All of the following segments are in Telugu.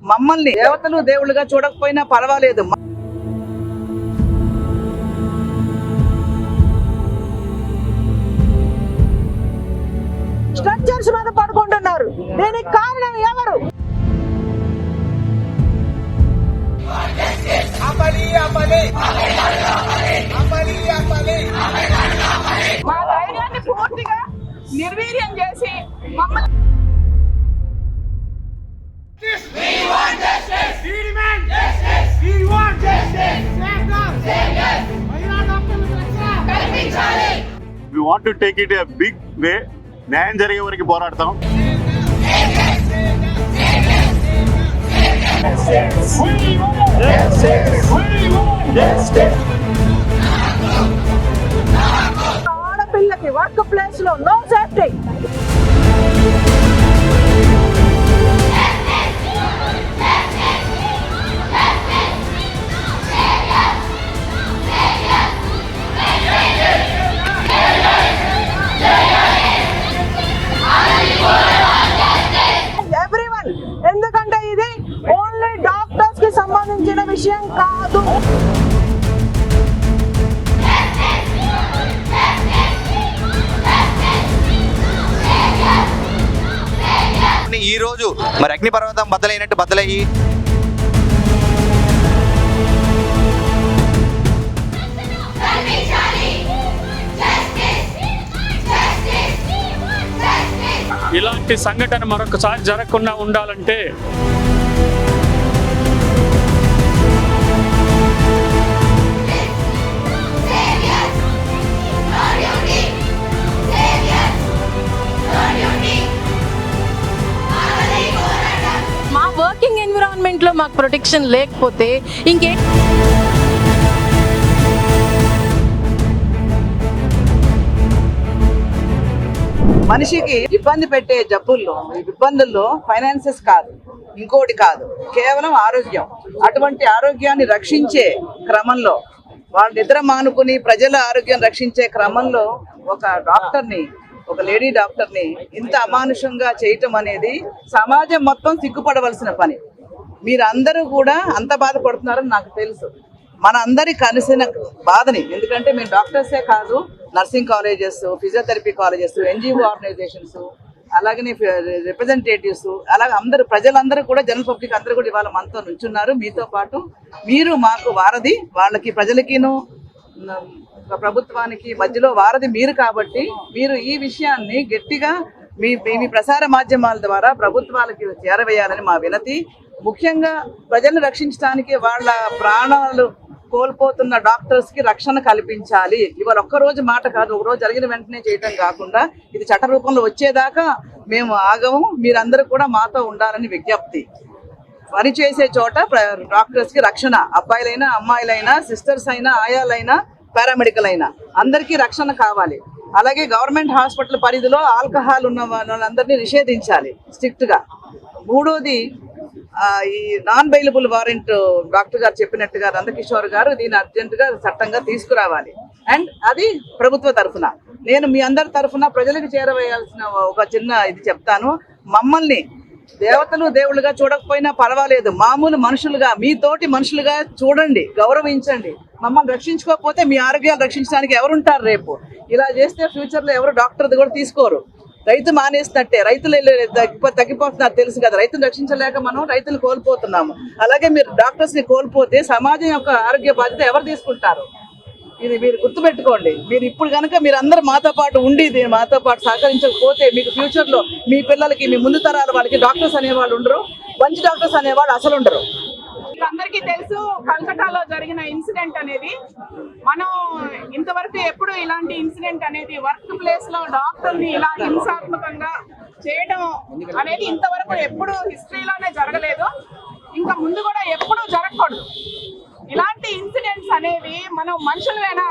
మమ్మల్ని దేవతలు దేవుళ్ళుగా చూడకపోయినా పర్వాలేదు. స్ట్రక్చర్స్ మీద పడుకుంటున్నారు. దీనికి కారణం ఎవరు? మా ధైర్యాన్ని పూర్తిగా నిర్వీర్యం చేసి మమ్మల్ని We want to take it a big way. న్యాయం జరిగే వరకు పోరాడతాం. ఆడపిల్లకి వర్క్ ప్లేస్ లో నో సేఫ్టీ. ఎందుకంటే ఇది ఓన్లీ డాక్టర్స్ కి సంబంధించిన విషయం కాదు. ఈ రోజు మరి అగ్నిపర్వతం బద్దలైనట్టు బద్దలయ్యి ఇలాంటి సంఘటన మరొకసారి జరగకుండా ఉండాలంటే మా వర్కింగ్ ఎన్విరాన్మెంట్ లో మాకు ప్రొటెక్షన్ లేకపోతే ఇంకే మనిషికి ఇబ్బంది పెట్టే జబ్బుల్లో ఇబ్బందుల్లో ఫైనాన్సెస్ కాదు, ఇంకోటి కాదు, కేవలం ఆరోగ్యం. అటువంటి ఆరోగ్యాన్ని రక్షించే క్రమంలో వాళ్ళ నిద్ర మానుకుని ప్రజల ఆరోగ్యం రక్షించే క్రమంలో ఒక డాక్టర్ని, ఒక లేడీ డాక్టర్ని ఇంత అమానుషంగా చేయటం అనేది సమాజం మొత్తం సిగ్గుపడవలసిన పని. మీరందరూ కూడా అంత బాధపడుతున్నారని నాకు తెలుసు. మన అందరి కలిసిన బాధని, ఎందుకంటే మేము డాక్టర్సే కాదు, nursing colleges, physiotherapy colleges, NGO organisations, అలాగనే రిప్రజెంటేటివ్స్, అలాగే అందరూ ప్రజలందరూ కూడా, జనరల్ పబ్లిక్ అందరూ కూడా ఇవాళ మనతో నుంచున్నారు. మీతో పాటు మీరు మాకు వారధి, వాళ్ళకి ప్రజలకిను ప్రభుత్వానికి మధ్యలో వారధి మీరు. కాబట్టి మీరు ఈ విషయాన్ని గట్టిగా మీ ప్రసార మాధ్యమాల ద్వారా ప్రభుత్వాలకి చేరవేయాలని మా వినతి. ముఖ్యంగా ప్రజలను రక్షించడానికి వాళ్ళ ప్రాణాలు కోల్పోతున్న డాక్టర్స్ కి రక్షణ కల్పించాలి. ఇవాళ ఒక్కరోజు మాట కాదు, ఒక రోజు జరిగిన వెంటనే చేయటం కాకుండా ఇది చట్ట రూపంలో వచ్చేదాకా మేము ఆగము. మీరందరూ కూడా మాతో ఉండాలని విజ్ఞప్తి. పని చేసే చోట డాక్టర్స్ కి రక్షణ, అబ్బాయిలైనా అమ్మాయిలైనా, సిస్టర్స్ అయినా, ఆయాలైనా, పారామెడికల్ అయినా అందరికీ రక్షణ కావాలి. అలాగే గవర్నమెంట్ హాస్పిటల్ పరిధిలో ఆల్కహాల్ ఉన్న వాళ్ళందరినీ నిషేధించాలి స్ట్రిక్ట్ గా. మూడోది, ఈ నాన్ బెయిలబుల్ వారెంట్ డాక్టర్ గారు చెప్పినట్టుగా నందకిషోర్ గారు దీన్ని అర్జెంటుగా చట్టంగా తీసుకురావాలి. అండ్ అది ప్రభుత్వ తరఫున, నేను మీ అందరి తరఫున ప్రజలకు చేరవేయాల్సిన ఒక చిన్న ఇది చెప్తాను. మమ్మల్ని దేవతలు దేవుళ్ళుగా చూడకపోయినా పర్వాలేదు, మామూలు మనుషులుగా, మీతోటి మనుషులుగా చూడండి, గౌరవించండి. మమ్మల్ని రక్షించుకోకపోతే మీ ఆరోగ్యాలు రక్షించడానికి ఎవరుంటారు రేపు? ఇలా చేస్తే ఫ్యూచర్లో ఎవరు డాక్టర్ది కూడా తీసుకోరు. రైతు మానేసినట్టే, రైతులు తగ్గిపోతున్నారు తెలుసు కదా. రైతులు రక్షించలేక మనం రైతులు కోల్పోతున్నాము. అలాగే మీరు డాక్టర్స్ ని కోల్పోతే సమాజం యొక్క ఆరోగ్య బాధ్యత ఎవరు తీసుకుంటారు? ఇది మీరు గుర్తుపెట్టుకోండి. మీరు ఇప్పుడు కనుక మీరందరూ మాతో పాటు ఉండి మాతో పాటు సహకరించకపోతే మీకు ఫ్యూచర్ లో మీ పిల్లలకి, మీ ముందు తరాల వాళ్ళకి డాక్టర్స్ అనేవాళ్ళు ఉండరు, మంచి డాక్టర్స్ అనేవాళ్ళు అసలు ఉండరు. అందరికీ తెలుసు, కల్కటాలో జరిగిన ఇన్సిడెంట్ అనేది మనం ఇంతవరకు ఎప్పుడు ఇలాంటి ఇన్సిడెంట్ అనేది వర్క్ ప్లేస్ లో డాక్టర్ ని ఇలా హింసాత్మకంగా చేయడం అనేది ఇంతవరకు ఎప్పుడు హిస్టరీలోనే జరగలేదు, ఇంకా ముందు కూడా ఎప్పుడూ జరగకూడదు. ఇలాంటి ఇన్సిడెంట్స్ అనేవి మనం మనుషులైనా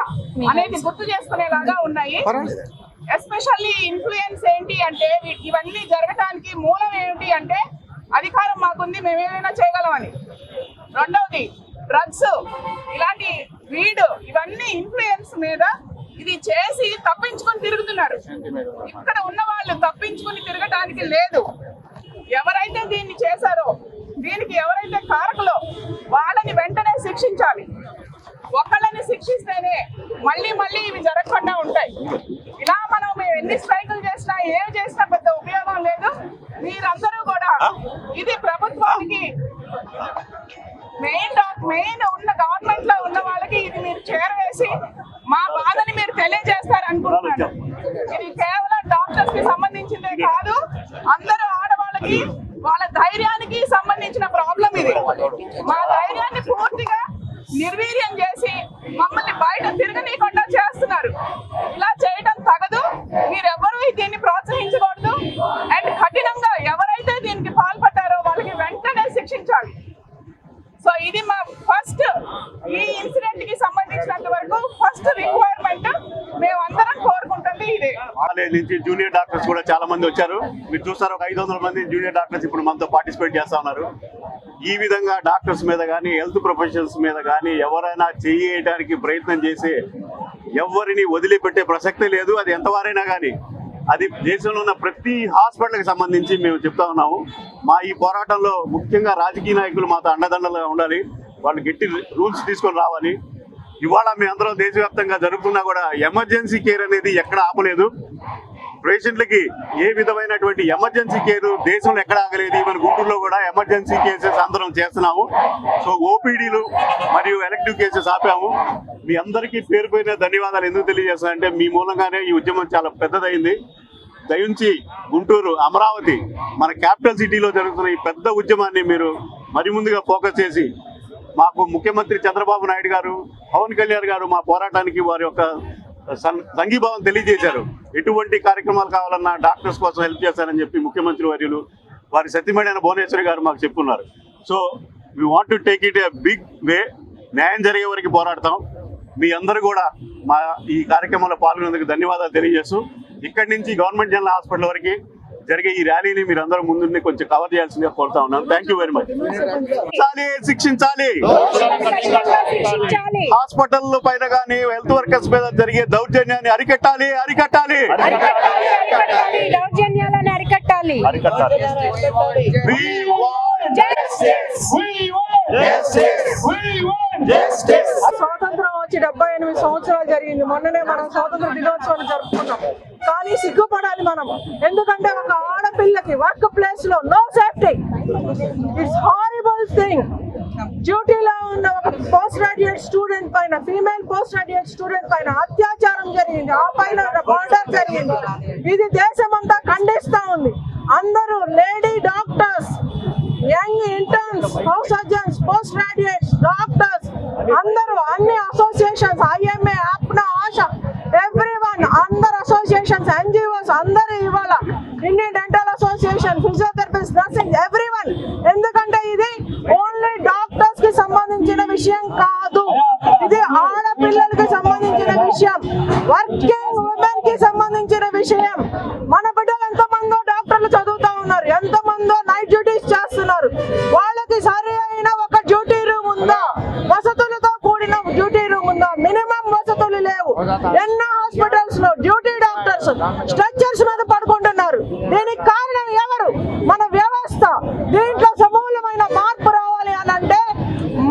అనేది గుర్తు చేసుకునేలాగా ఉన్నాయి. ఎస్పెషల్లీ ఇన్ఫ్లుయెన్స్ ఏంటి అంటే, ఇవన్నీ జరగడానికి మూలం ఏంటి అంటే అధికారం మాకుంది, మేమేమైనా చేయగలమని. రెండవది డ్రగ్స్, ఇలాంటి వీడు, ఇవన్నీ ఇన్ఫ్లుయెన్స్ మీద ఇది చేసి తప్పించుకొని తిరుగుతున్నారు. ఇక్కడ ఉన్న వాళ్ళు తప్పించుకొని తిరగటానికి లేదు. ఎవరైతే దీన్ని చేశారో దీనికి ఎవరైతే కారకులో వాళ్ళని వెంటనే శిక్షించాలి. ఒకళ్ళని శిక్షిస్తేనే మళ్ళీ మళ్ళీ ఇవి జరగకుండా ఉంటాయి. ఇలా మనం ఎన్ని స్ట్రైకులు చేసినా ఏం చేసినా పెద్ద ఉపయోగం లేదు. మీరందరూ కూడా ఇది ప్రభుత్వానికి మెయిన్ ఉన్న గవర్నమెంట్ లో ఉన్న వాళ్ళకి ఇది మీరు చేరవేసి మా బాధని మీరు తెలియజేస్తారనుకుంటున్నాను. ఇది కేవలం డాక్టర్స్ కి సంబంధించిందే కాదు, అందరూ ఆడవాళ్ళకి వాళ్ళ ధైర్యానికి సంబంధించిన ప్రాబ్లం ఇది. మా ధైర్యాన్ని పూర్తిగా నిర్వీర్యం చేసి మమ్మల్ని బయట తిరగనీయకుండా చేస్తున్నారు. ఇలా చేయడం తగదు. మీరెవరూ దీన్ని ప్రోత్సహించకూడదు. అండ్ కఠినంగా ఎవరైతే దీనికి పాల్పడ్డారో వాళ్ళకి వెంటనే శిక్షించాలి. సో ఇది మా ఫస్ట్ ఈ ఇన్సిడెంట్ కి సంబంధించినంత వరకు ఫస్ట్ రిక్వైర్మెంట్ మేమందరం కోరుకుంటుంది ఇదే. కాలేజ్ నుంచి జూనియర్ డాక్టర్స్ కూడా చాలా మంది వచ్చారు. మీరు చూస్తారు, ఒక 500 మంది జూనియర్ డాక్టర్స్ ఇప్పుడు మనతో పార్టిసిపేట్ చేస్తా ఉన్నారు. ఈ విధంగా డాక్టర్స్ మీద కానీ హెల్త్ ప్రొఫెషనల్స్ మీద కానీ ఎవరైనా చేయడానికి ప్రయత్నం చేసి ఎవరిని వదిలిపెట్టే ప్రసక్తే లేదు. అది ఎంతవారైనా కానీ అది దేశంలో ఉన్న ప్రతి హాస్పిటల్కి సంబంధించి మేము చెప్తా ఉన్నాము. మా ఈ పోరాటంలో ముఖ్యంగా రాజకీయ నాయకులు మాతో అండదండలుగా ఉండాలి. వాళ్ళు గట్టి రూల్స్ తీసుకొని రావాలి. ఇవాళ మేము అందరం దేశవ్యాప్తంగా జరుగుతున్నా కూడా ఎమర్జెన్సీ కేర్ అనేది ఎక్కడ ఆపలేదు. పేషెంట్లకి ఏ విధమైనటువంటి ఎమర్జెన్సీ కేర్ దేశంలో ఎక్కడ ఆగలేదు. ఈవెన్ గుంటూరులో కూడా ఎమర్జెన్సీ కేసెస్ అందరం చేస్తున్నాము. సో ఓపీడీలు మరియు ఎలక్టివ్ కేసెస్ ఆపాము. మీ అందరికీ పేరు పేరున ధన్యవాదాలు ఎందుకు తెలియజేస్తానంటే మీ మూలంగానే ఈ ఉద్యమం చాలా పెద్దదైంది. దయించి గుంటూరు, అమరావతి మన క్యాపిటల్ సిటీలో జరుగుతున్న ఈ పెద్ద ఉద్యమాన్ని మీరు మరి ముందుగా ఫోకస్ చేసి మాకు ముఖ్యమంత్రి చంద్రబాబు నాయుడు గారు, పవన్ కళ్యాణ్ గారు మా పోరాటానికి వారి యొక్క సంఘీభావం తెలియజేశారు. ఎటువంటి కార్యక్రమాలు కావాలన్నా డాక్టర్స్ కోసం హెల్ప్ చేస్తారని చెప్పి ముఖ్యమంత్రి వర్యులు వారి సత్యమైన భువనేశ్వరి గారు మాకు చెప్పుకున్నారు. So we want to take it a big way. న్యాయం జరిగే వరకు పోరాడతాం. మీ అందరూ కూడా మా ఈ కార్యక్రమంలో పాల్గొనేందుకు ధన్యవాదాలు తెలియజేస్తూ ఇక్కడి నుంచి గవర్నమెంట్ జనరల్ హాస్పిటల్ వరకు జరిగే ఈ ర్యాలీని మీరు అందరూ ముందుండి కొంచెం కవర్ చేయాల్సిందిగా కోరుతా ఉన్నాను. Thank you very much. శిక్షించాలి. హాస్పిటల్ పైన కానీ హెల్త్ వర్కర్స్ మీద జరిగే దౌర్జన్యాన్ని అరికట్టాలి. దౌర్జన్యాలను అరికట్టాలి. స్వాతంత్రం వచ్చి 78 సంవత్సరాలు జరిగింది. మొన్ననే మనం స్వాతంత్ర దినోత్సవాన్ని జరుపుకున్నాం. కానీ సిగ్గుపడాలి మనం. ఎందుకంటే ఒక ఆడపిల్లకి వర్క్ ప్లేస్ లో no safety. It's horrible thing. డ్యూటీలో ఉన్న ఒక పోస్ట్ గ్రాడ్యుయేట్ స్టూడెంట్ పైన, ఫీమేల్ పోస్ట్ గ్రాడ్యుయేట్ స్టూడెంట్ పైన అత్యాచారం జరిగింది. ఆ పైన మర్డర్ జరిగింది. ఇది దేశమంతా ఖండిస్తా ఉంది. అందరూ lady doctors, young interns, house surgeons, post graduates, doctors అందరూ, అన్ని అసోసియేషన్స్, ఐఎంఏ, ఆప్నా, ఆశా, ఎవ్రీవన్, అందరు అసోసియేషన్స్, ఎన్జిఓస్ అందరూ ఇవాళ, Indian dental association, physiotherapist, nursing, everyone. ఎందుకంటే ఇది ఓన్లీ డాక్టర్స్ కి సంబంధించిన విషయం కాదు. ఇది ఆడపిల్లలకి సంబంధించిన విషయం, వర్కింగ్ ఉమెన్ కి సంబంధించిన విషయం. మన బిడ్డలు ఎంతమందో డాక్టర్లు చదువుతా ఉన్నారు, ఎంతమందో నైట్ డ్యూటీస్ చేస్తున్నారు. వాళ్ళకి సరి అయిన ఒక డ్యూటీ రూమ్ ఉందా? వసతులతో కూడిన డ్యూటీ రూమ్ ఉందా? మినిమం వసతులు లేవు. ఎన్నో హాస్పిటల్స్ లో డ్యూటీ డాక్టర్స్ స్ట్రక్చర్స్ మీద పడుకుంటున్నారు. దీనికి కారణం ఎవరు? మన వ్యవస్థ. దీంట్లో సమూలమైన మార్పు రావాలి అని అంటే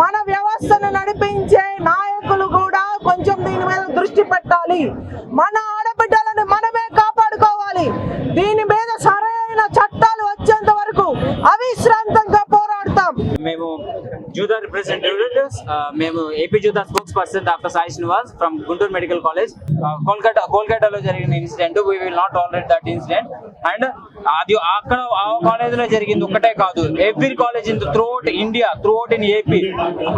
మన వ్యవస్థను నడిపించే నాయకులు కూడా కొంచెం దీని మీద దృష్టి పెట్టాలి. మన ఆడబిడ్డలను మనమే కాపాడుకోవాలి. దీని మీద సరైన చట్టాలు వచ్చేంత వరకు అవిశ్రాంతంగా పోరాడతాం. మేము జూదా రిప్రజెంటేటివ్స్, మేము AP JUDA spokesperson doctor Sai Srinivas from Guntur medical college. కోల్కతాలో జరిగిన incident, we will not tolerate that incident. And అది అక్కడ ఆ కాలేజ్ లో జరిగింది ఒక్కటే కాదు, every college in throughout India, throughout in AP,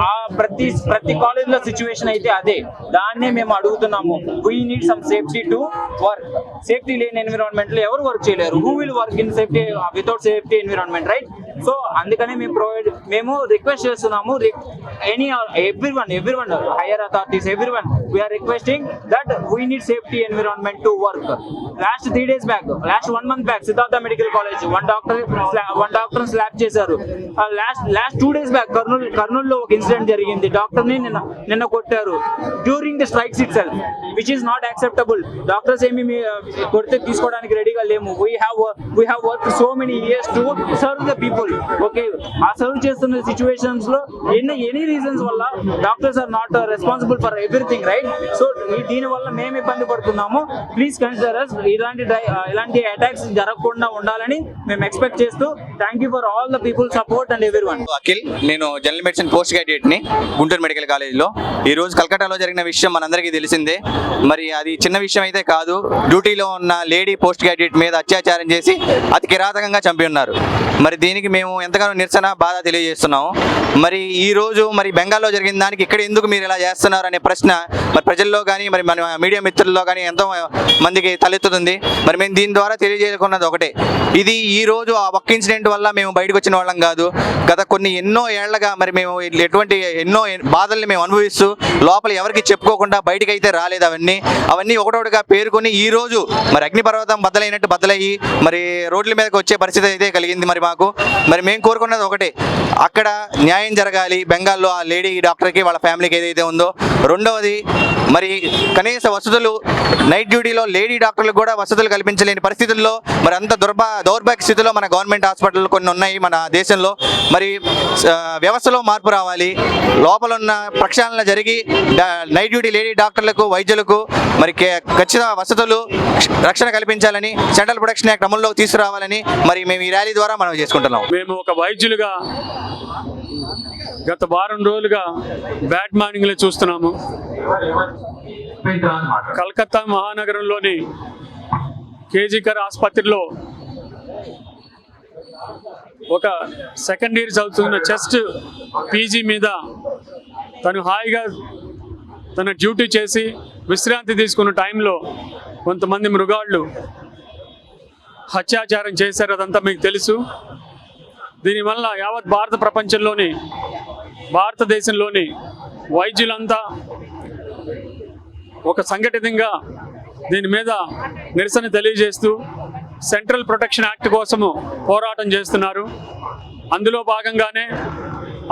ఆ ప్రతి కాలేజ్ లో సిచ్యువేషన్ అయితే అదే. దాన్నే మేము అడుగుతున్నాము. We need some safety to work. Safety లేని ఎన్విరాన్మెంట్ లో ఎవరు వర్క్ చేయలేరు. Who will work in safety without safety environment, right? So అందుకనే మేము రిక్వెస్ట్ చేస్తున్నాము. everyone, higher authorities, everyone, we are requesting that we need safety environment to work. Last 3 days back, last 1 month back, Siddhartha Medical College, one doctor slap చేశారు. Last 2 days back, కర్నూలు లో ఒక ఇన్సిడెంట్ జరిగింది. డాక్టర్ ని నిన్న కొట్టారు during the strikes it self, which is not acceptable. Doctors ఏమి కొడితే తీసుకోవడానికి రెడీగా లేము. we have worked so many years to serve the people. Okay ఆ సర్వ్ చేస్తున్న సిచ్యువేషన్స్ లో ఎనీ రీజన్స్ వల్ల doctors are not responsible for everything, right? So దీని వల్ల మేము ఇబ్బంది పడుతున్నాము. Please consider us. ఇలాంటి అటాక్స్ జరగకుండా ఉండాలని మేము ఎక్స్పెక్ట్ చేస్తూ thank you for all the people support and everyone. Akhil, నేను జనరల్ మెడిసిన్ పోస్ట్ గ్రాడ్యుయేట్ ని గుంటూరు మెడికల్ కాలేజ్లో. ఈ రోజు కలకట్టాలో జరిగిన విషయం మనందరికీ తెలిసిందే. మరి అది చిన్న విషయం అయితే కాదు. డ్యూటీలో ఉన్న లేడీ పోస్ట్ గ్రాడ్యుయేట్ మీద అత్యాచారం చేసి అతి కిరాతకంగా చంపి ఉన్నారు. మరి దీనికి మేము ఎంతగానో నిరసన బాధ తెలియజేస్తున్నాము. మరి ఈ రోజు మరి బెంగాల్లో జరిగిన దానికి ఇక్కడ ఎందుకు మీరు ఇలా చేస్తున్నారు అనే ప్రశ్న మరి ప్రజల్లో కానీ మరి మన మీడియా మిత్రుల్లో కానీ ఎంతో మందికి తలెత్తుతుంది. మరి మేము దీని ద్వారా తెలియజేసుకున్నది ఒకటే, ఇది ఈ రోజు ఆ ఒక్క ఇన్సిడెంట్ వల్ల మేము బయటకు వచ్చిన వాళ్ళం కాదు. గత ఎన్నో ఏళ్లగా మరి మేము ఎటువంటి ఎన్నో బాధల్ని మేము అనుభవిస్తూ లోపల ఎవరికి చెప్పుకోకుండా బయటకు అయితే రాలేదు. అవన్నీ ఒకటొకటిగా పేర్కొని ఈ రోజు మరి అగ్నిపర్వతం బద్దలైనట్టు బద్దలయ్యి మరి రోడ్ల మీదకి వచ్చే పరిస్థితి అయితే కలిగింది. మరి మాకు మరి మేము కోరుకున్నది ఒకటే, అక్కడ న్యాయం జరగాలి బెంగాల్లో ఆ లేడీ డాక్టర్కి వాళ్ళ ఫ్యామిలీకి ఏదైతే ఉందో. రెండవది, మరి కనీస వసతులు నైట్ డ్యూటీలో లేడీ డాక్టర్లకు కూడా వసతులు కల్పించలేని పరిస్థితుల్లో మరి అంత దౌర్భాగ్య స్థితిలో మన గవర్నమెంట్ హాస్పిటల్ కొన్ని ఉన్నాయి మన దేశంలో. మరి వ్యవస్థలో మార్పు రావాలి. లోపల ఉన్న ప్రక్షాళన జరిగి నైట్ డ్యూటీ లేడీ డాక్టర్లకు వైద్యులకు మరి ఖచ్చిత వసతులు రక్షణ కల్పించాలని, సెంట్రల్ ప్రొటెక్షన్ యాక్ట్ అమల్లోకి తీసుకురావాలని మరి మేము ఈ ర్యాలీ ద్వారా మనం చేసుకుంటున్నాం. మేము ఒక వైద్యులుగా గత వారం రోజులుగా బ్యాడ్ మార్నింగ్లో చూస్తున్నాము. కలకత్తా మహానగరంలోని కేజీకర్ ఆసుపత్రిలో ఒక సెకండ్ ఇయర్ చదువుతున్న చెస్ట్ పీజీ మీద తను హాయిగా తన డ్యూటీ చేసి విశ్రాంతి తీసుకున్న టైంలో కొంతమంది మృగాళ్ళు అత్యాచారం చేశారు. అదంతా మీకు తెలుసు. దీనివల్ల యావత్ భారతదేశంలోని వైద్యులంతా ఒక సంఘటితంగా దీని మీద నిరసన తెలియజేస్తూ సెంట్రల్ ప్రొటెక్షన్ యాక్ట్ కోసము పోరాటం చేస్తున్నారు. అందులో భాగంగానే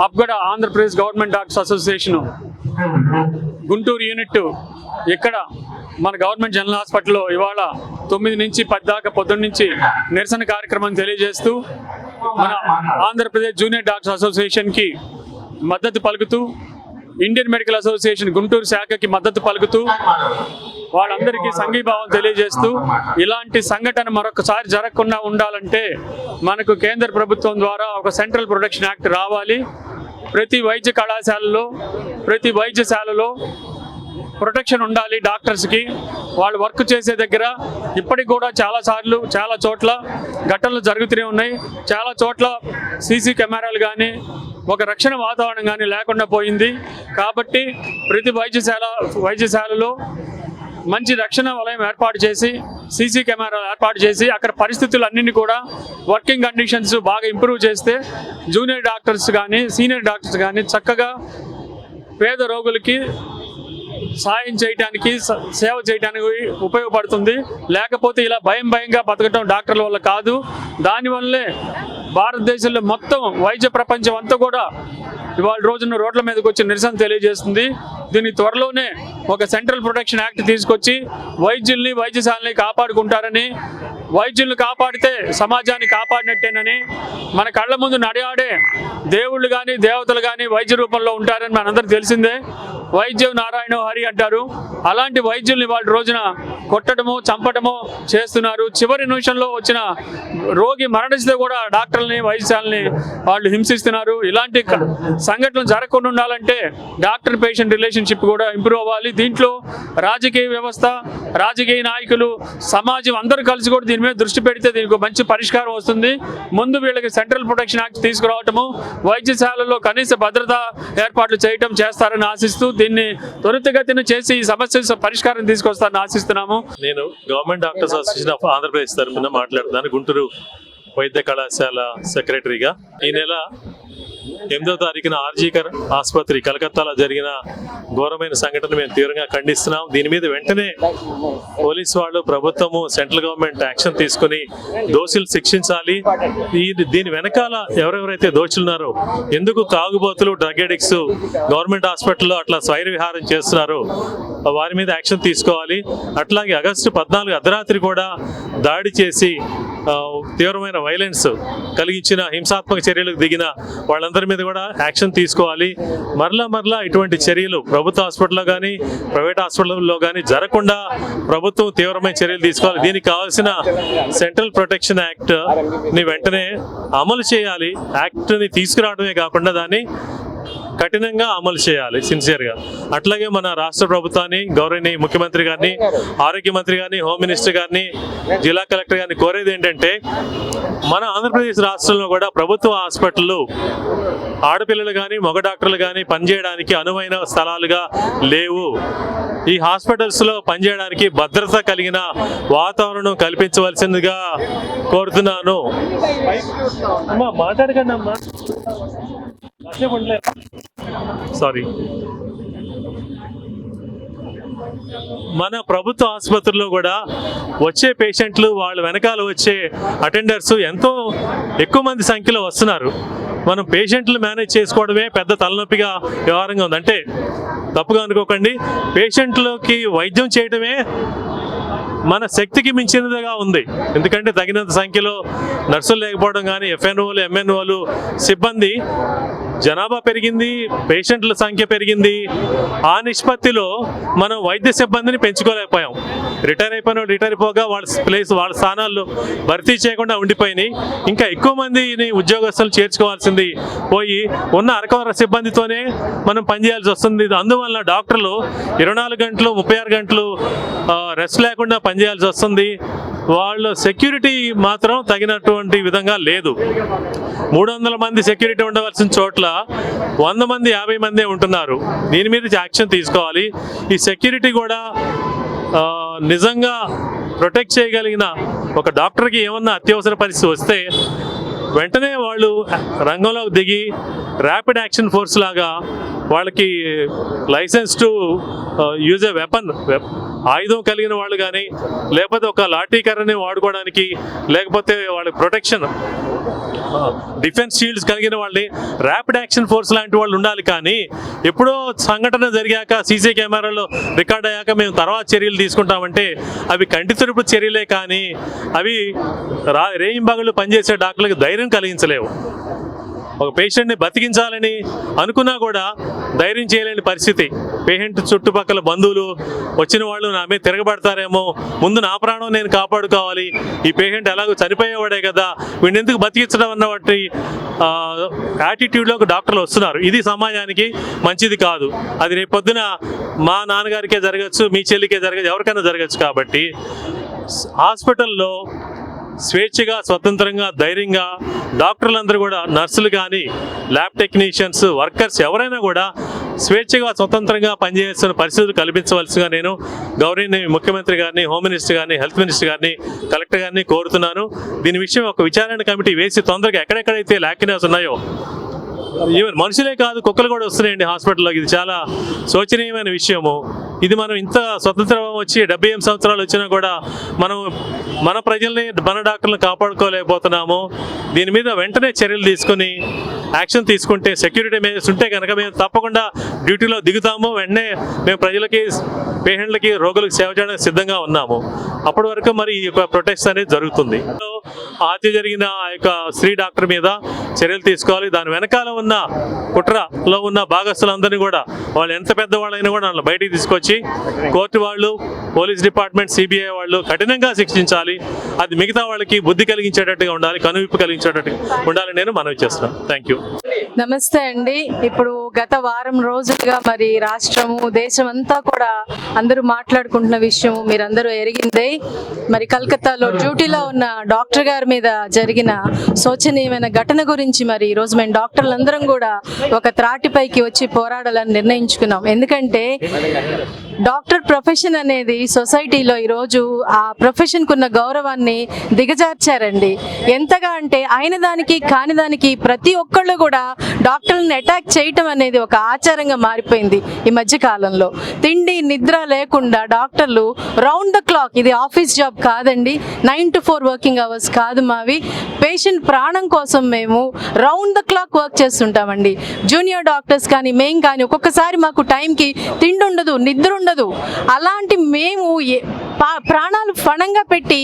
అప్గడ Andhra Pradesh government doctors association Guntur unit ఇక్కడ మన గవర్నమెంట్ జనరల్ హాస్పిటల్లో ఇవాళ 9 నుంచి 10 దాకా పొద్దున్న నుంచి నిరసన కార్యక్రమం తెలియజేస్తూ మన ఆంధ్రప్రదేశ్ జూనియర్ డాక్టర్స్ అసోసియేషన్కి మద్దతు పలుకుతూ, ఇండియన్ మెడికల్ అసోసియేషన్ గుంటూరు శాఖకి మద్దతు పలుకుతూ వాళ్ళందరికీ సంఘీభావం తెలియజేస్తూ ఇలాంటి సంఘటన మరొకసారి జరగకుండా ఉండాలంటే మనకు కేంద్ర ప్రభుత్వం ద్వారా ఒక సెంట్రల్ ప్రొటెక్షన్ యాక్ట్ రావాలి. ప్రతి వైద్య కళాశాలలో ప్రతి వైద్యశాలలో ప్రొటెక్షన్ ఉండాలి డాక్టర్స్కి. వాళ్ళు వర్క్ చేసే దగ్గర ఇప్పటికి కూడా చాలా చోట్ల ఘటనలు జరుగుతూనే ఉన్నాయి. చాలా చోట్ల సీసీ కెమెరాలు కానీ ఒక రక్షణ వాతావరణం కానీ లేకుండా పోయింది. కాబట్టి ప్రతి వైద్యశాలలో మంచి రక్షణ వలయం ఏర్పాటు చేసి సీసీ కెమెరాలు ఏర్పాటు చేసి అక్కడ పరిస్థితులన్నింటినీ కూడా వర్కింగ్ కండిషన్స్ బాగా ఇంప్రూవ్ చేస్తే జూనియర్ డాక్టర్స్ కానీ సీనియర్ డాక్టర్స్ కానీ చక్కగా పేద రోగులకి సాయం చేయడానికి సేవ చేయడానికి ఉపయోగపడుతుంది. లేకపోతే ఇలా భయంగా బతకటం డాక్టర్ల వల్ల కాదు. దానివల్లే భారతదేశంలో మొత్తం వైద్య ప్రపంచం అంతా కూడా ఇవాళ రోజున రోడ్ల మీదకి వచ్చి నిరసన తెలియజేస్తుంది. దీని త్వరలోనే ఒక సెంట్రల్ ప్రొటెక్షన్ యాక్ట్ తీసుకొచ్చి వైద్యుల్ని వైద్యశాలని కాపాడుకుంటారని, వైద్యుల్ని కాపాడితే సమాజాన్ని కాపాడినట్టేనని, మన కళ్ళ ముందు నడియాడే దేవుళ్ళు కానీ దేవతలు కానీ వైద్య రూపంలో ఉంటారని మనందరికీ తెలిసిందే. వైద్యం నారాయణ హరి అంటారు. అలాంటి వైద్యుల్ని వాళ్ళ రోజున కొట్టడము చంపడము చేస్తున్నారు. చివరి నిమిషంలో వచ్చిన రోగి మరణిస్తే కూడా డాక్టర్లని వైద్యశాలని వాళ్ళు హింసిస్తున్నారు. ఇలాంటి సంఘటనలు జరగకుండా ఉండాలంటే డాక్టర్ పేషెంట్ రిలేషన్షిప్ కూడా ఇంప్రూవ్ అవ్వాలి. దీంట్లో రాజకీయ వ్యవస్థ, రాజకీయ నాయకులు, సమాజం అందరూ కలిసి కూడా దీని మీద దృష్టి పెడితే దీనికి మంచి పరిష్కారం వస్తుంది. ముందు వీళ్ళకి సెంట్రల్ ప్రొటెక్షన్ యాక్ట్ తీసుకురావటము, వైద్యశాలలో కనీస భద్రతా ఏర్పాట్లు చేయటం చేస్తారని ఆశిస్తూ దీన్ని త్వరితగతిన చేసి ఈ సమస్య పరిష్కారం తీసుకొస్తారని ఆశిస్తున్నాము. నేను government doctors association of Andhra Pradesh తరఫున మాట్లాడుతున్నాను. గుంటూరు వైద్య కళాశాల సెక్రటరీగా. ఈ నెల 8వ తారీఖున ఆర్జీకర్ ఆసుపత్రి కలకత్తాలో జరిగిన ఘోరమైన సంఘటన మేము తీవ్రంగా ఖండిస్తున్నాం. దీని మీద వెంటనే పోలీసు వాళ్ళు, ప్రభుత్వము, సెంట్రల్ గవర్నమెంట్ యాక్షన్ తీసుకుని దోషులు శిక్షించాలి. దీని వెనకాల ఎవరెవరైతే దోషులున్నారో, ఎందుకు తాగుబోతులు, డ్రగ్ అడిక్ట్స్ గవర్నమెంట్ హాస్పిటల్లో అట్లా స్వైర విహారం చేస్తున్నారో వారి మీద యాక్షన్ తీసుకోవాలి. అట్లాగే ఆగస్టు 14 అర్ధరాత్రి కూడా దాడి చేసి తీవ్రమైన వైలెన్స్ కలిగించిన, హింసాత్మక చర్యలకు దిగిన వాళ్ళందరి మీద కూడా యాక్షన్ తీసుకోవాలి. మరలా ఇటువంటి చర్యలు ప్రభుత్వ హాస్పిటల్లో కానీ ప్రైవేట్ హాస్పిటల్లో కానీ జరగకుండా ప్రభుత్వం తీవ్రమైన చర్యలు తీసుకోవాలి. దీనికి కావాల్సిన సెంట్రల్ ప్రొటెక్షన్ యాక్ట్ ని వెంటనే అమలు చేయాలి. యాక్ట్ని తీసుకురావడమే కాకుండా దాన్ని కఠినంగా అమలు చేయాలి సిన్సియర్గా. అట్లాగే మన రాష్ట్ర ప్రభుత్వాన్ని, గౌరవనీయ ముఖ్యమంత్రి గారిని, ఆరోగ్య మంత్రి గారిని, హోమ్ మినిస్టర్ గారిని, జిల్లా కలెక్టర్ గారిని కోరేది ఏంటంటే, మన ఆంధ్రప్రదేశ్ రాష్ట్రంలో కూడా ప్రభుత్వ హాస్పిటళ్ళు ఆడపిల్లలు కానీ మగ డాక్టర్లు కానీ పనిచేయడానికి అనువైన స్థలాలుగా లేవు. ఈ హాస్పిటల్స్లో పనిచేయడానికి భద్రత కలిగిన వాతావరణం కల్పించవలసిందిగా కోరుతున్నాను. అమ్మా మాట్లాడకండి అమ్మా. సారీ. మన ప్రభుత్వ ఆసుపత్రుల్లో కూడా వచ్చే పేషెంట్లు, వాళ్ళ వెనకాల వచ్చే అటెండర్స్ ఎంతో ఎక్కువ మంది సంఖ్యలో వస్తున్నారు. మనం పేషెంట్లు మేనేజ్ చేసుకోవడమే పెద్ద తలనొప్పిగా వ్యవహారంగా ఉంది. అంటే తప్పుగా అనుకోకండి, పేషెంట్లకి వైద్యం చేయడమే మన శక్తికి మించినదిగా ఉంది. ఎందుకంటే తగినంత సంఖ్యలో నర్సులు లేకపోవడం కానీ, ఎఫ్ఎన్ఓలు, ఎంఎన్ఓలు సిబ్బంది జనాభా పెరిగింది, పేషెంట్ల సంఖ్య పెరిగింది. ఆ నిష్పత్తిలో మనం వైద్య సిబ్బందిని పెంచుకోలేకపోయాం. రిటైర్ అయిపోగా వాళ్ళ స్థానాల్లో భర్తీ చేయకుండా ఉండిపోయినాయి. ఇంకా ఎక్కువ మందిని ఉద్యోగస్తులు చేర్చుకోవాల్సింది పోయి ఉన్న అరకొర సిబ్బందితోనే మనం పనిచేయాల్సి వస్తుంది. అందువల్ల డాక్టర్లు 24 గంటలు 36 గంటలు రెస్ట్ లేకుండా పనిచేయాల్సి వస్తుంది. వాళ్ళ సెక్యూరిటీ మాత్రం తగినటువంటి విధంగా లేదు. 300 మంది సెక్యూరిటీ ఉండవలసిన చోట్ల 100 మంది 50 మందే ఉంటున్నారు. దీని మీద యాక్షన్ తీసుకోవాలి. ఈ సెక్యూరిటీ కూడా నిజంగా ప్రొటెక్ట్ చేయగలిగిన ఒక డాక్టర్కి ఏమన్నా అత్యవసర పరిస్థితి వస్తే వెంటనే వాళ్ళు రంగంలోకి దిగి ర్యాపిడ్ యాక్షన్ ఫోర్స్ లాగా వాళ్ళకి licence to use a weapon, ఆయుధం కలిగిన వాళ్ళు కానీ, లేకపోతే ఒక లాఠీ కర్రని వాడుకోవడానికి, లేకపోతే వాళ్ళ ప్రొటెక్షన్ డిఫెన్స్ షీల్డ్స్ కలిగిన వాళ్ళని ర్యాపిడ్ యాక్షన్ ఫోర్స్ లాంటి వాళ్ళు ఉండాలి. కానీ ఎప్పుడో సంఘటన జరిగాక సీసీ కెమెరాలో రికార్డ్ అయ్యాక మేము తర్వాత చర్యలు తీసుకుంటామంటే అవి కంటి తురుపు చర్యలే కానీ అవి రేయింబగళ్ళు పనిచేసే డాక్టర్లకు ధైర్యం కలిగించలేవు. ఒక పేషెంట్ని బతికించాలని అనుకున్నా కూడా ధైర్యం చేయలేని పరిస్థితి. పేషెంట్ చుట్టుపక్కల బంధువులు వచ్చిన వాళ్ళు నా మీద తిరగబడతారేమో, ముందు నా ప్రాణం నేను కాపాడుకోవాలి, ఈ పేషెంట్ ఎలాగో చనిపోయేవాడే కదా, వీడిని ఎందుకు బతికించడం అన్న వాటి యాటిట్యూడ్లోకి డాక్టర్లు వస్తున్నారు. ఇది సమాజానికి మంచిది కాదు. అది రేపు పొద్దున మా నాన్నగారికే జరగచ్చు, మీ చెల్లికే జరగచ్చు, ఎవరికైనా జరగచ్చు. కాబట్టి హాస్పిటల్లో స్వేచ్ఛగా, స్వతంత్రంగా, ధైర్యంగా డాక్టర్లందరూ కూడా, నర్సులు కానీ, ల్యాబ్ టెక్నీషియన్స్, వర్కర్స్ ఎవరైనా కూడా స్వేచ్ఛగా, స్వతంత్రంగా పనిచేస్తున్న పరిస్థితులు కల్పించవలసిగా నేను గౌరవనీయ ముఖ్యమంత్రి గారిని, హోమ్ మినిస్టర్ గారిని, హెల్త్ మినిస్టర్ గారిని, కలెక్టర్ గారిని కోరుతున్నాను. దీని విషయం ఒక విచారణ కమిటీ వేసి తొందరగా ఎక్కడెక్కడైతే ల్యాకినెస్ ఉన్నాయో, ఈవెన్ మనుషులే కాదు కుక్కలు కూడా వస్తున్నాయండి హాస్పిటల్లోకి. ఇది చాలా శోచనీయమైన విషయము. ఇది మనం ఇంత స్వతంత్రం వచ్చి 78 సంవత్సరాలు వచ్చినా కూడా మనం మన ప్రజల్ని, మన డాక్టర్లను కాపాడుకోలేకపోతున్నాము. దీని మీద వెంటనే చర్యలు తీసుకుని యాక్షన్ తీసుకుంటే, సెక్యూరిటీ మెజర్స్ ఉంటే కనుక మేము తప్పకుండా డ్యూటీలో దిగుతాము. వెంటనే మేము ప్రజలకి, పేషెంట్లకి, రోగులకు సేవ చేయడానికి సిద్ధంగా ఉన్నాము. అప్పటి వరకు మరి ఈ యొక్క ప్రొటెక్షన్ అనేది జరుగుతుంది. హత్య జరిగిన ఆ యొక్క స్త్రీ డాక్టర్ మీద చర్యలు తీసుకోవాలి. దాని వెనకాల ఉన్న కుట్రలో ఉన్న భాగస్తులందరినీ కూడా, వాళ్ళు ఎంత పెద్దవాళ్ళైనా కూడా వాళ్ళని బయటికి తీసుకొచ్చి కోర్టు వాళ్ళు, పోలీస్ డిపార్ట్మెంట్, సిబిఐ వాళ్ళు కఠినంగా శిక్షించాలి. అది మిగతా వాళ్ళకి బుద్ధి కలిగించేటట్టుగా ఉండాలి, కనువిప్పు కలిగించేటట్టుగా ఉండాలని నేను మనవి చేస్తున్నాను. Thank you. నమస్తే అండి. ఇప్పుడు గత వారం రోజులుగా మరి రాష్ట్రము, దేశం అంతా కూడా అందరూ మాట్లాడుకుంటున్న విషయం మీరందరూ ఎరిగిందే. మరి కలకత్తాలో డ్యూటీలో ఉన్న డాక్టర్ గారి మీద జరిగిన శోచనీయమైన ఘటన గురించి మరి ఈరోజు మేము డాక్టర్లందరం కూడా ఒక త్రాటిపైకి వచ్చి పోరాడాలని నిర్ణయించుకున్నాం. ఎందుకంటే డాక్టర్ ప్రొఫెషన్ అనేది సొసైటీలో ఈరోజు ఆ ప్రొఫెషన్కు ఉన్న గౌరవాన్ని దిగజార్చారండి. ఎంతగా అంటే అయిన దానికి కాని దానికి ప్రతి ఒక్కళ్ళు కూడా డాక్టర్ని అటాక్ చేయటం అనేది ఒక ఆచారంగా మారిపోయింది ఈ మధ్య కాలంలో. తిండి నిద్ర లేకుండా డాక్టర్లు రౌండ్ ద క్లాక్, ఇది ఆఫీస్ జాబ్ కాదండి, 9 to 4 వర్కింగ్ అవర్స్ కాదు మావి, పేషెంట్ ప్రాణం కోసం మేము రౌండ్ ద క్లాక్ వర్క్ చేస్తుంటామండి. జూనియర్ డాక్టర్స్ కానీ మేం కానీ ఒక్కొక్కసారి మాకు టైంకి తిండి ఉండదు, నిద్ర ఉండదు. అలాంటి మేము ప్రాణాలు ఫణంగా పెట్టి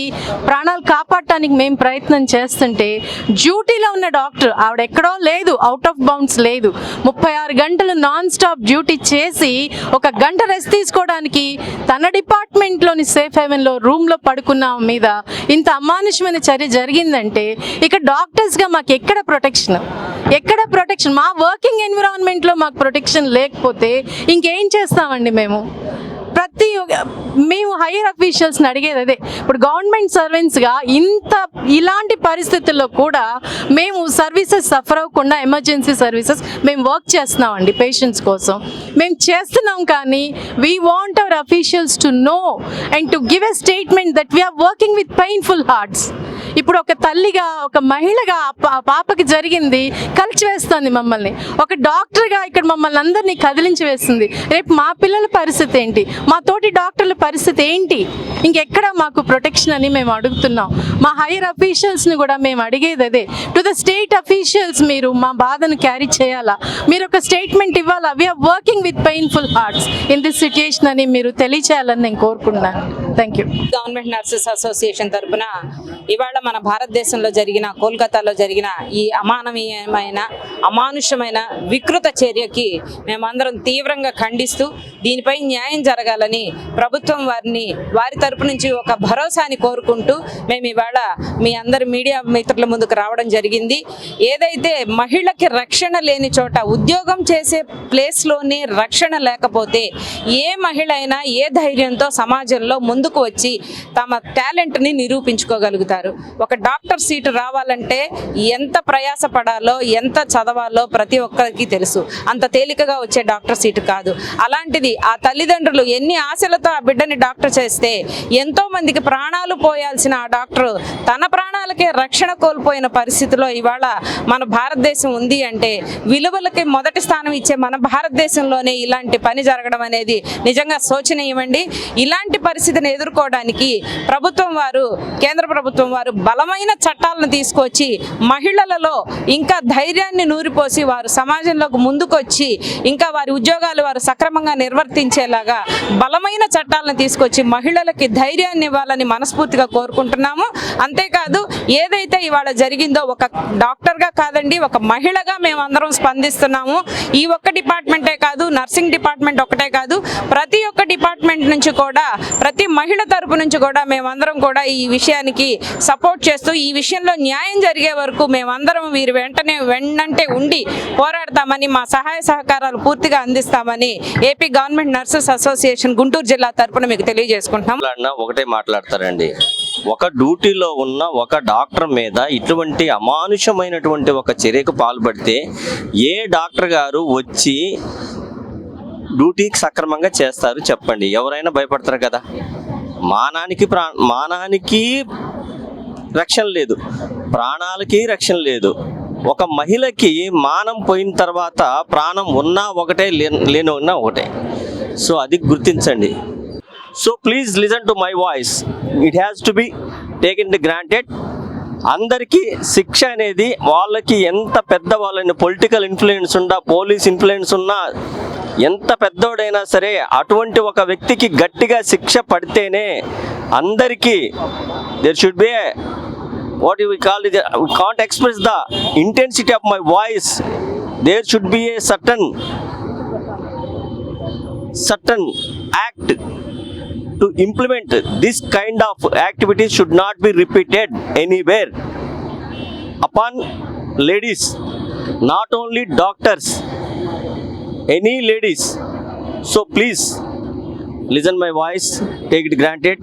ప్రాణాలు కాపాడటానికి మేము ప్రయత్నం చేస్తుంటే డ్యూటీలో ఉన్న డాక్టర్ ఆవిడ ఎక్కడో లేదు, అవుట్ ఆఫ్ బౌండ్స్ లేదు, 36 గంటలు నాన్ స్టాప్ డ్యూటీ చేసి 1 గంట రెస్ట్ తీసుకోవడానికి తన డిపార్ట్మెంట్లోని సేఫ్ హెవెన్లో రూమ్లో పడుకున్న మీద ఇంత అమానుషమైన చర్య జరిగిందంటే ఇక డాక్టర్స్గా మాకు ఎక్కడ ప్రొటెక్షన్? మా వర్కింగ్ ఎన్విరాన్మెంట్లో మాకు ప్రొటెక్షన్ లేకపోతే ఇంకేం చేస్తామండి మేము? మేము హైయర్ అఫీషియల్స్ని అడిగేది అదే. ఇప్పుడు గవర్నమెంట్ సర్వెంట్స్గా ఇలాంటి పరిస్థితుల్లో కూడా మేము సర్వీసెస్ సఫర్ అవ్వకుండా ఎమర్జెన్సీ సర్వీసెస్ మేము వర్క్ చేస్తున్నామండి పేషెంట్స్ కోసం. మేము చేస్తున్నాం, కానీ we want our officials to know and to give a statement that we are working with painful hearts. ఇప్పుడు ఒక తల్లిగా, ఒక మహిళగా ఆ పాపకి జరిగింది కలిచివేస్తుంది మమ్మల్ని. ఒక డాక్టర్గా ఇక్కడ మమ్మల్ని అందరినీ కదిలించి వేస్తుంది. రేపు మా పిల్లల పరిస్థితి ఏంటి? మా తోటి డాక్టర్ల పరిస్థితి ఏంటి? ఇంకెక్కడ మాకు ప్రొటెక్షన్ అని మేము అడుగుతున్నాం. మా హైయర్ అఫీషియల్స్ని కూడా మేము అడిగేది అదే. టు ద స్టేట్ అఫీషియల్స్, మీరు మా బాధను క్యారీ చేయాలా, మీరు ఒక స్టేట్మెంట్ ఇవ్వాలా, we are working with painful hearts in this situation అని మీరు తెలియచేయాలని నేను కోరుకుంటున్నాను. Thank you. Government nurses association తరఫున ఇవాళ మన భారతదేశంలో జరిగిన, కోల్కతాలో జరిగిన ఈ అమానుషమైన వికృత చర్యకి మేమందరం తీవ్రంగా ఖండిస్తూ దీనిపై న్యాయం జరగాలని ప్రభుత్వం వారి తరపు నుంచి ఒక భరోసాని కోరుకుంటూ మేము ఇవాళ మీ అందరి మీడియా మిత్రుల ముందుకు రావడం జరిగింది. ఏదైతే మహిళకి రక్షణ లేని చోట, ఉద్యోగం చేసే ప్లేస్లోనే రక్షణ లేకపోతే ఏ మహిళ అయినా ఏ ధైర్యంతో సమాజంలో ముందుకు వచ్చి తమ టాలెంట్ని నిరూపించుకోగలుగుతారు? ఒక డాక్టర్ సీటు రావాలంటే ఎంత ప్రయాసపడాలో, ఎంత చదవాలో ప్రతి ఒక్కరికి తెలుసు. అంత తేలికగా వచ్చే డాక్టర్ సీటు కాదు. అలాంటిది ఆ తల్లిదండ్రులు ఎన్ని ఆశలతో ఆ బిడ్డని డాక్టర్ చేస్తే ఎంతో మందికి ప్రాణాలు పోయాల్సిన ఆ డాక్టర్ తన ప్రాణాలకే రక్షణ కోల్పోయిన పరిస్థితిలో ఇవాళ మన భారతదేశం ఉంది అంటే, విలువలకి మొదటి స్థానం ఇచ్చే మన భారతదేశంలోనే ఇలాంటి పని జరగడం అనేది నిజంగా శోచనీయమండి. ఇలాంటి పరిస్థితిని ఎదుర్కోవడానికి కేంద్ర ప్రభుత్వం వారు బలమైన చట్టాలను తీసుకొచ్చి మహిళలలో ఇంకా ధైర్యాన్ని నూరిపోసి వారు సమాజంలోకి ముందుకొచ్చి ఇంకా వారి ఉద్యోగాలు వారు సక్రమంగా నిర్వర్తించేలాగా బలమైన చట్టాలను తీసుకొచ్చి మహిళలకి ధైర్యాన్ని ఇవ్వాలని మనస్ఫూర్తిగా కోరుకుంటున్నాము. అంతేకాదు, ఏదైతే ఇవాళ జరిగిందో ఒక డాక్టర్గా కాదండి, ఒక మహిళగా మేమందరం స్పందిస్తున్నాము. ఈ ఒక్క డిపార్ట్మెంటే కాదు, నర్సింగ్ డిపార్ట్మెంట్ ఒకటే కాదు, ప్రతి ఒక్క డిపార్ట్మెంట్ నుంచి కూడా, ప్రతి మహిళ తరపు నుంచి కూడా మేమందరం కూడా ఈ విషయానికి సపోర్ట్ చేస్తూ ఈ విషయంలో న్యాయం జరిగే వరకు మేమందరం వీరి వెన్నంటే ఉండి పోరాడతామని, మా సహాయ సహకారాలు పూర్తిగా అందిస్తామని AP government nurses association Guntur జిల్లా తరపున మీకు తెలియజేసుకుంటున్నాం. ఒకటే మాట్లాడతారండి, ఒక డ్యూటీలో ఉన్న ఒక డాక్టర్ మీద ఇటువంటి అమానుషమైనటువంటి ఒక చర్యకు పాల్పడితే ఏ డాక్టర్ గారు వచ్చి డ్యూటీకి సక్రమంగా చేస్తారు చెప్పండి? ఎవరైనా భయపడతారు కదా. మానానికి రక్షణ లేదు, ప్రాణాలకి రక్షణ లేదు. ఒక మహిళకి మానం పోయిన తర్వాత ప్రాణం ఉన్నా ఒకటే, లేని ఉన్నా ఒకటే. సో అది గుర్తించండి. So please listen to my voice. It has to be taken the granted. అందరికీ శిక్ష అనేది వాళ్ళకి ఎంత పెద్ద వాళ్ళని పొలిటికల్ ఇన్ఫ్లుయెన్స్ ఉన్నా, పోలీస్ ఇన్ఫ్లుయెన్స్ ఉన్నా, ఎంత పెద్దోడైనా సరే అటువంటి ఒక వ్యక్తికి గట్టిగా శిక్ష పడితేనే అందరికీ there should be a, what we call it, we can't express the intensity of my voice. There should be a certain act to implement. This kind of activities should not be repeated anywhere upon ladies, not only doctors, any ladies. So please listen my voice, take it granted.